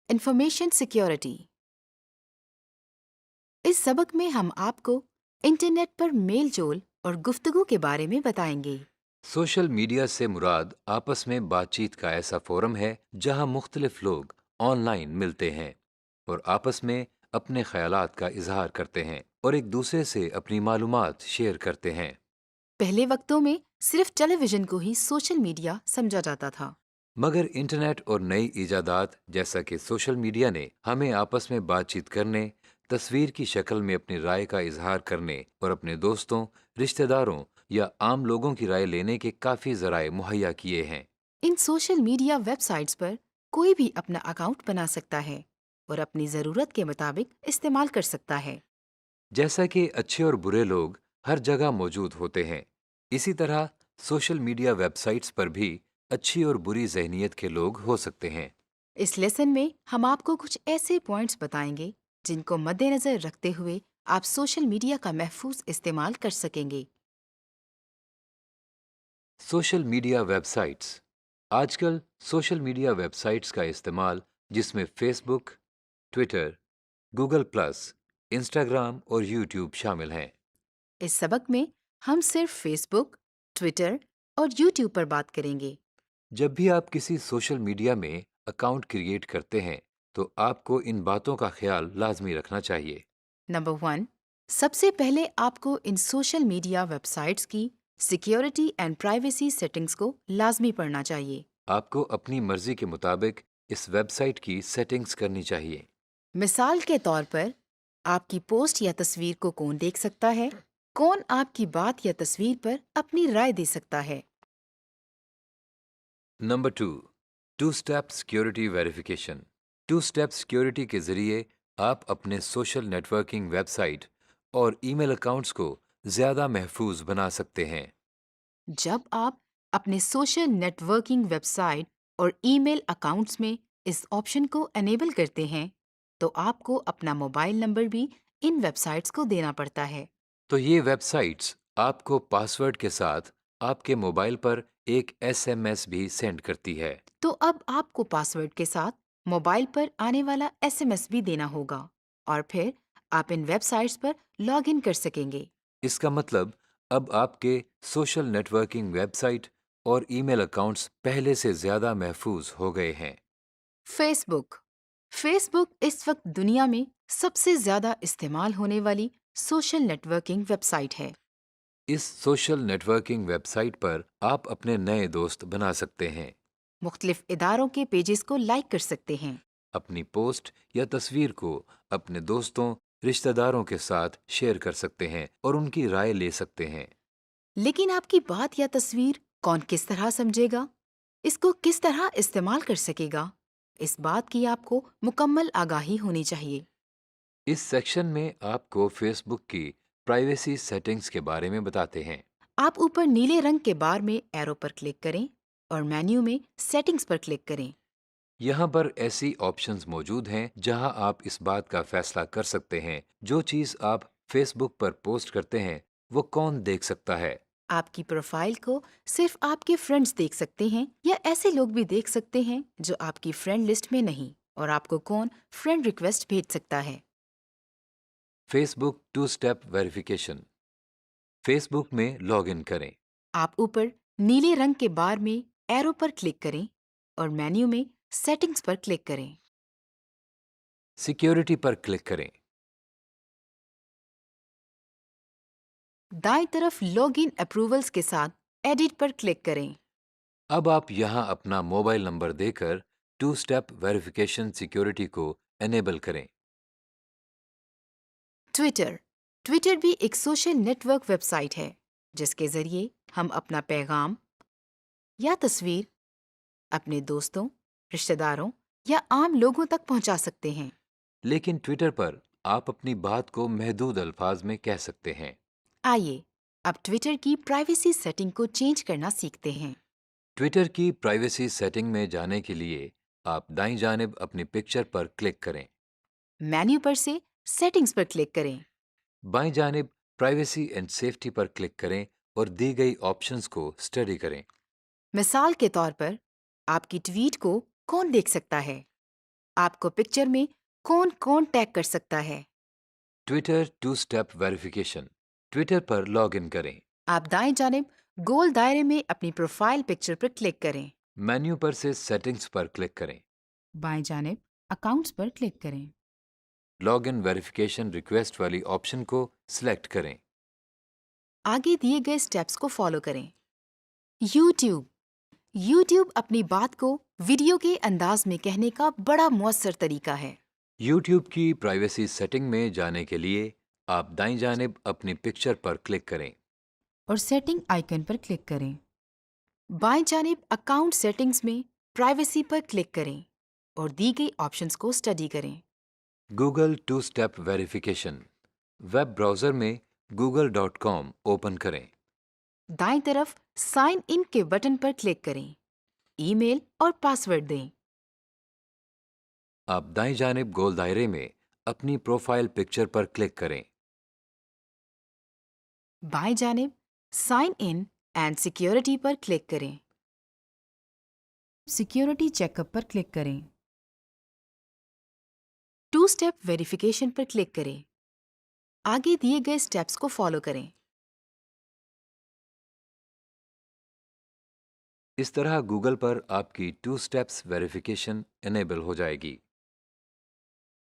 Information security. اس سبق میں ہم آپ کو انٹرنیٹ پر میل جول اور گفتگو کے بارے میں بتائیں گے۔ سوشل میڈیا سے مراد آپس میں بات چیت کا ایسا فورم ہے جہاں مختلف لوگ آن لائن ملتے ہیں اور آپس میں اپنے خیالات کا اظہار کرتے ہیں اور ایک دوسرے سے اپنی معلومات شیئر کرتے ہیں۔ پہلے وقتوں میں صرف ٹیلی ویژن کو ہی سوشل میڈیا سمجھا جاتا تھا۔ مگر انٹرنیٹ اور نئی ایجادات جیسا کہ سوشل میڈیا نے ہمیں آپس میں بات چیت کرنے، تصویر کی شکل میں اپنی رائے کا اظہار کرنے اور اپنے دوستوں، رشتہ داروں یا عام لوگوں کی رائے لینے کے کافی ذرائع مہیا کیے ہیں۔ ان سوشل میڈیا ویب سائٹس پر کوئی بھی اپنا اکاؤنٹ بنا سکتا ہے اور اپنی ضرورت کے مطابق استعمال کر سکتا ہے۔ جیسا کہ اچھے اور برے لوگ ہر جگہ موجود ہوتے ہیں، اسی طرح سوشل میڈیا ویب سائٹس پر بھی اچھی اور بری ذہنیت کے لوگ ہو سکتے ہیں۔ اس لیسن میں ہم آپ کو کچھ ایسے پوائنٹس بتائیں گے جن کو مد نظر رکھتے ہوئے آپ سوشل میڈیا کا محفوظ استعمال کر سکیں گے۔ Social media web sites. آج کل سوشل میڈیا ویب سائٹس کا استعمال، جس میں فیس بک، ٹویٹر، گوگل پلس، انسٹاگرام اور یوٹیوب شامل ہیں۔ اس سبق میں ہم صرف فیس بک، ٹویٹر اور یوٹیوب پر بات کریں گے۔ جب بھی آپ کسی سوشل میڈیا میں اکاؤنٹ کریٹ کرتے ہیں تو آپ کو ان باتوں کا خیال لازمی رکھنا چاہیے۔ نمبر 1، سب سے پہلے آپ کو ان سوشل میڈیا ویب سائٹس کی سیکیورٹی اینڈ پرائیویسی سیٹنگز کو لازمی پڑھنا چاہیے۔ آپ کو اپنی مرضی کے مطابق اس ویب سائٹ کی سیٹنگز کرنی چاہیے۔ مثال کے طور پر، آپ کی پوسٹ یا تصویر کو کون دیکھ سکتا ہے؟ کون آپ کی بات یا تصویر پر اپنی رائے دے سکتا ہے؟ Number 2، two step security verification. Two step security کے ذریعے آپ اپنے social networking website اور ای میل اکاؤنٹس کو زیادہ محفوظ بنا سکتے ہیں۔ جب آپ اپنے social networking website اور ای میل اکاؤنٹس میں اس آپشن کو انیبل کرتے ہیں تو آپ کو اپنا موبائل نمبر بھی ان ویب سائٹس کو دینا پڑتا ہے۔ تو یہ ویب سائٹس آپ کو پاس ورڈ کے ساتھ آپ کے موبائل پر ایک ایس ایم ایس بھی سینڈ کرتی ہے۔ تو اب آپ کو پاسورڈ کے ساتھ موبائل پر آنے والا ایس ایم ایس بھی دینا ہوگا اور پھر آپ ان ویب سائٹس پر لاگ ان کر سکیں گے۔ اس کا مطلب اب آپ کے social networking website اور ای میل اکاؤنٹس پہلے سے زیادہ محفوظ ہو گئے ہیں۔ فیس بک۔ فیس بک اس وقت دنیا میں سب سے زیادہ استعمال ہونے والی social networking website ہے۔ اس social networking website پر آپ اپنے نئے دوست بنا سکتے ہیں، مختلف اداروں کے پیجز کو لائک کر سکتے ہیں، اپنی پوسٹ یا تصویر کو اپنے دوستوں، رشتہ داروں کے ساتھ شیئر کر سکتے ہیں اور ان کی رائے لے سکتے ہیں۔ لیکن آپ کی بات یا تصویر کون کس طرح سمجھے گا؟ اس کو کس طرح استعمال کر سکے گا؟ اس بات کی آپ کو مکمل آگاہی ہونی چاہیے۔ اس سیکشن میں آپ کو فیس بک کی پرائیویسی سیٹنگز کے بارے میں بتاتے ہیں۔ آپ اوپر نیلے رنگ کے بار میں ایرو پر کلک کریں اور مینیو میں سیٹنگز پر کلک کریں۔ یہاں پر ایسی آپشنز موجود ہیں جہاں آپ اس بات کا فیصلہ کر سکتے ہیں جو چیز آپ فیس بک پر پوسٹ کرتے ہیں وہ کون دیکھ سکتا ہے۔ آپ کی پروفائل کو صرف آپ کے فرینڈز دیکھ سکتے ہیں یا ایسے لوگ بھی دیکھ سکتے ہیں جو آپ کی فرینڈ لسٹ میں نہیں، اور آپ کو کون فرینڈ ریکویسٹ بھیج سکتا ہے۔ Facebook two step verification. Facebook میں لاگ ان کریں۔ آپ اوپر نیلے رنگ کے بار میں ایرو پر کلک کریں اور مینیو میں سیٹنگز پر کلک کریں۔ سیکیورٹی پر کلک کریں۔ دائیں طرف لاگ ان اپروولز کے ساتھ ایڈٹ پر کلک کریں۔ اب آپ یہاں اپنا موبائل نمبر دے کر ٹو اسٹیپ ویریفیکیشن سیکیورٹی کو انیبل کریں۔ ٹویٹر۔ ٹویٹر بھی ایک social network website ہے جس کے ذریعے ہم اپنا پیغام یا تصویر اپنے دوستوں، رشتہ داروں یا عام لوگوں تک پہنچا سکتے ہیں۔ لیکن ٹویٹر پر آپ اپنی بات کو محدود الفاظ میں کہہ سکتے ہیں۔ آئیے اب ٹویٹر کی پرائیویسی سیٹنگ کو چینج کرنا سیکھتے ہیں۔ ٹویٹر کی پرائیویسی سیٹنگ میں جانے کے لیے آپ دائیں جانب اپنی پکچر پر کلک کریں۔ مینیو پر سے سیٹنگز پر کلک کریں۔ بائیں جانب privacy and safety per click کریں اور دی گئی آپشنز کو اسٹڈی کریں۔ مثال کے طور پر، آپ کی ٹویٹ کو کون دیکھ سکتا ہے؟ آپ کو پکچر میں کون کون ٹیگ کر سکتا ہے؟ Twitter two step verification, Twitter پر لاگ ان کریں۔ آپ دائیں جانب گول دائرے میں اپنی پروفائل پکچر پر کلک کریں۔ مینیو پر سے سیٹنگز پر کلک کریں۔ بائیں جانب اکاؤنٹس پر کلک کریں۔ لاگ ان ویریفیکیشن ریکویسٹ والی آپشن کو سلیکٹ کریں۔ آگے دیے گئے سٹیپس کو فالو کریں۔ یوٹیوب یوٹیوب اپنی بات کو ویڈیو کے انداز میں کہنے کا بڑا مؤثر طریقہ ہے۔ یوٹیوب کی پرائیویسی سیٹنگ میں جانے کے لیے آپ دائیں جانب اپنی پکچر پر کلک کریں۔ اور سیٹنگ آئیکن پر کلک کریں۔ بائیں جانب اکاؤنٹ سیٹنگز میں پرائیویسی پر کلک کریں اور دی گئی آپشنز کو اسٹڈی کریں۔ Google two step verification, web browser میں google.com اوپن کریں۔ دائیں طرف سائن ان کے بٹن پر کلک کریں۔ ای میل اور پاسورڈ دیں۔ آپ دائیں جانب گول دائرے میں اپنی پروفائل پکچر پر کلک کریں۔ بائیں جانب سائن ان اینڈ سیکیورٹی پر کلک کریں۔ سیکیورٹی چیک اپ پر کلک کریں۔ ٹو اسٹیپ ویریفیکیشن پر کلک کریں۔ آگے دیے گئے اسٹیپس کو فالو کریں۔ اس طرح گوگل پر آپ کی ٹو اسٹیپس ویریفیکیشن انیبل ہو جائے گی۔